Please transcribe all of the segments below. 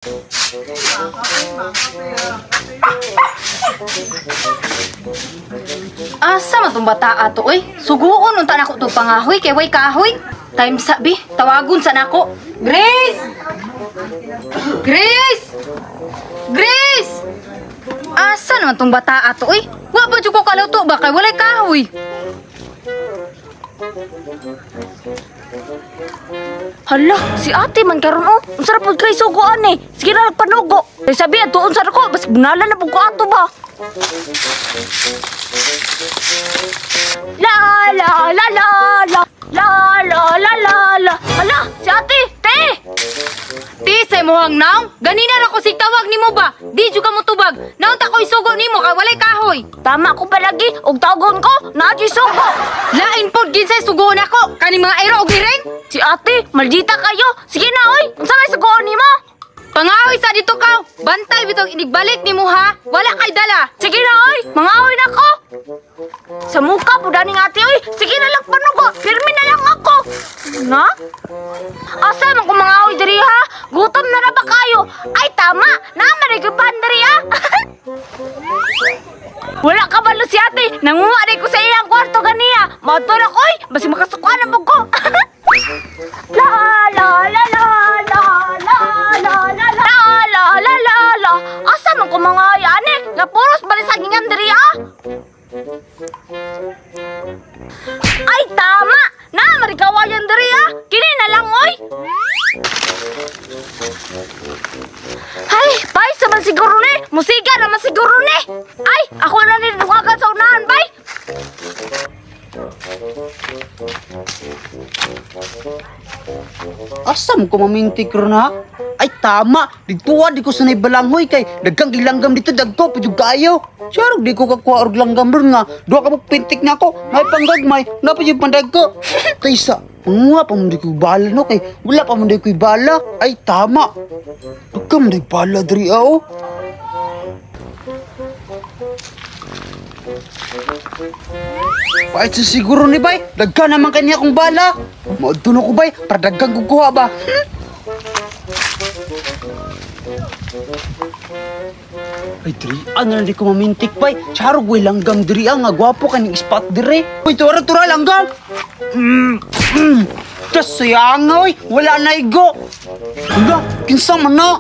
Asa man tong bata ato oy? Suguon unta nako to pangahoy kay way kahoy. Time sabi, tawagon sa nako. Grace! Grace! Grace! Asa naman tong bata ato oy? Wa ba jud ko kaluto ba kay walay kahoy? Hala, si ate man karon oh. Ang sarap pud kay suguan eh. Sige na nagpanugo. Ay sabi atuon sa ko, bas bunala na pud ko ato ba. La la la la la la la la la la. Hala, si ate, te. Te, say mo hang naong. Ganina na ko sig tawag nimo ba? Di jud ka mo tubag. Naon ta ko isugo nimo kay walay kahoy. Tama ko palagi og tawagon ko, naa di sugo. Lain pod gid say sugo nako. Kani mga ero og giring. Si ate, maldita kayo. Sige na oy, unsa may sugoon nimo? Pangahoy sa dito ka. Bantay bitong inigbalik nimo ha. Wala kay dala. Sige na oy, mangahoy na ko. Sa muka po daning ate oy. Sige na lang panugo. Pirmi na lang ako. Na? Asa man ko mangahoy diri ha? Gutom na ra ba kayo? Ay tama, naman ay diri ha. Wala ka balo si ate. Nanguha rin ko sa iyang kwarto ganiya. Matura ko oy. Basi makasukuan na mo ko. La la la la la la la la la la la la la. Asa man ko mga ayane? Nga puros balisagingan diri ah. Ay tama. Na marikawayan diri ah. Kini na lang oy. Ay, bay sa man siguro ni. Musiga naman siguro ni. Ay, ako na niluwagan sa unahan, bay. Asam ko mamintik ron ha? Ay tama, dituwa di ko sanay balanghoy kay daghang ilanggam dito dagko pud kayo. Sarog di ko kakuha og langgam ron nga. Duha ka mo pintik na ako. May panggagmay, napa yung pandag ko. Kaysa mga pa mo di ko bala no kay wala pa mo di ko bala. Ay tama. Dugam di bala diri oh. Pahit sa siguro ni bay, daghan naman kanya akong bala. Maudto ko bay, para daghan kukuha ba? Ay, diri, ano na di ko mamintik bay? Charog way langgam diri nga gwapo kaning spot diri. Uy, tura langgam. Tas sayang oy, wala na igo. Hala, kinsa man na?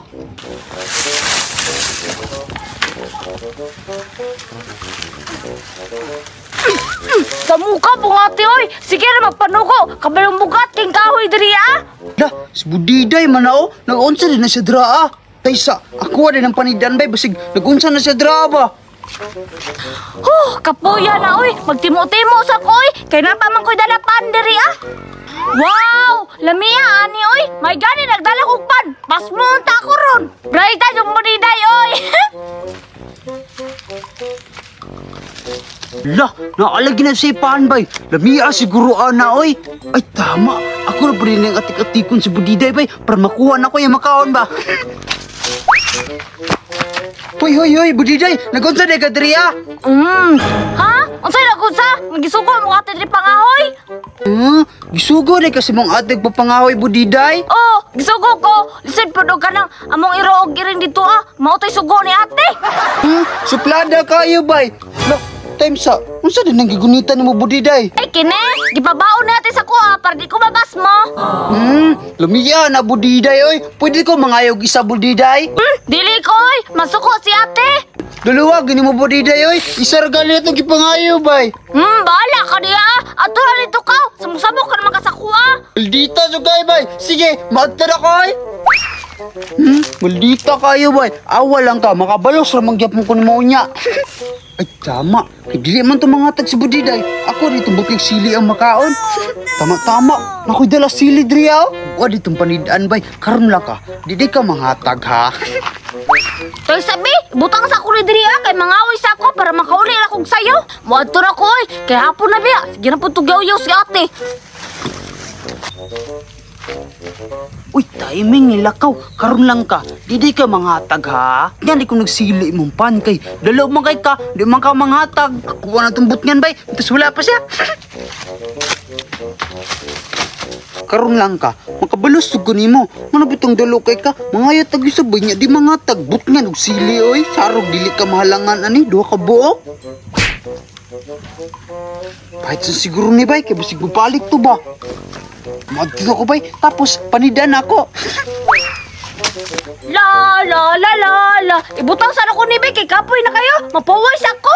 Sa mukha po ate oy. Sige na magpanugo. Kabalong bugat king kahoy diri ah. Dah, si Budiday man na oh. Nag-unsa din na siya dra ah. Kaysa, ako din ang panidan bay. Basig, nag-unsa na siya dra ba? Kapuya na oy. Magtimo-timo sa koy. Kaya na pa man ko'y dalapan diri ah. Wow! Lamia ani oy. May gani nagdala kong pan. Mas munta ko ron. Brighta yung Budiday oy. Lah, naalagi na siya paan bay. Lamia siguro na oy. Ay tama, ako na pwede lang atik-atikon si Budiday bay para makuha na ko yung makaon ba. Hoy, Budiday, nag-unsa na ka diri ah? Ha? Unsay nag-unsa? Magisugo mo ate diri pangahoy? Gisugo na kasi mong ate papangahoy Budiday. Oh, gisugo ko. Lisod po ka nang among iroog giring dito ah. Mautoy sugo ni ate. Suplada kayo bay. Time sa, unsa din nang gigunita ni mo Budiday? Ay kine, gipabaon natin sa kuha para di ko mabas mo. Lumiya na Budiday oy. Pwede ko mangayog isa Budiday? Dili ko oy, masuko si ate. Dalawa gini mo Budiday oy. Isa regali itong gipangayo bay. Bahala ka diya. Ato na dito ka. Samusamo ka naman ka sa kuha. Maldita sugay bay. Sige, maagtara ko oy. Maldita kayo bay. Awa lang ka, makabalos ramang gyapon ko ni mo niya. Ay tama, dili man itong mga tag si Budiday. Ako dito bukig sili ang makaon. Tama, nako'y dala sili driyaw. O ditong panidaan bay, karon lang ka. Didi ka manghatag ha. Kaya sabi, butang sa kuri diri kay mangaoy sa ako para makauli na kong sayo. Muadto na ko oy, kay hapon na biya. Sige na po tugyaw-yaw si ate. Uy, timing nilakaw. Karon lang ka. Didi ka manghatag ha. Yan di ko nagsili mong pan kay. Dalaw man kay ka. Di man ka manghatag. Kuha na tumbot ngan bay. Tapos wala pa siya. karon lang ka. Makabalos sug ko nimo. Ngano bitong dalo kay ka? Mangayat tag sabay niya di mga tagbut nga og sili oy. Sarog dili ka mahalangan ani duha ka buok. Kahit sa siguro ni bay kay basig balik to ba. Magtito ko bay tapos panidan ako. La la la la la. Ibutaw sana ko ni Bay kay kapoy na kayo. Mapawais ako.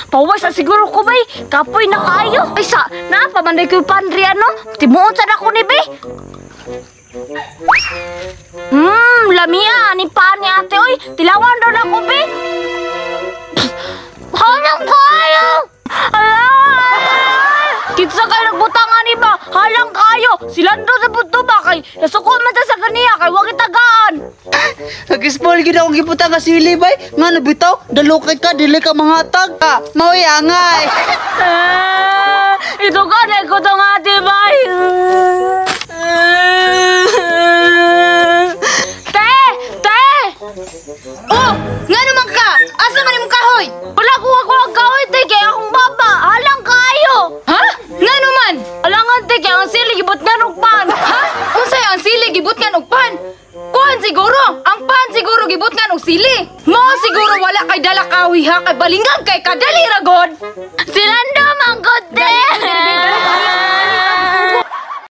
Pawais na siguro ko Bay. Kapoy na kayo. Ay sa, napamanday ko yung pandri ano. Timuon sana ko ni Bay. Lamia, ani pa ni ate oy. Tilawan daw na ko Bay. Halang kayo. Kitsa kayo nagbutangan ni ba? Halang kayo! Silando sa buto ba kay nasuko man ta sa kaniya kay wag itagaan. Nag-spoil gid akong giputang nga sili bay. Ngano bitaw? Dalo kay ka dili ka mangatag ka. Maoy angay. Ito ka na ko tong ate bay. Te! Te! Oh! Nga naman ka! Asa man imong kahoy? Wala ko ang kahoy, te, kaya akong baba. Halang kayo! Ha? Nga naman! Alangan, te, kaya ang sili gibot nga nugpan. Ha? Unsay ang sili gibot nga nugpan? Kuhan siguro! Ang pan siguro gibot nga nung sili. Mo siguro wala kay dala kahoy ha, kay balingag kay kadali ragod. Silando, manggod, te!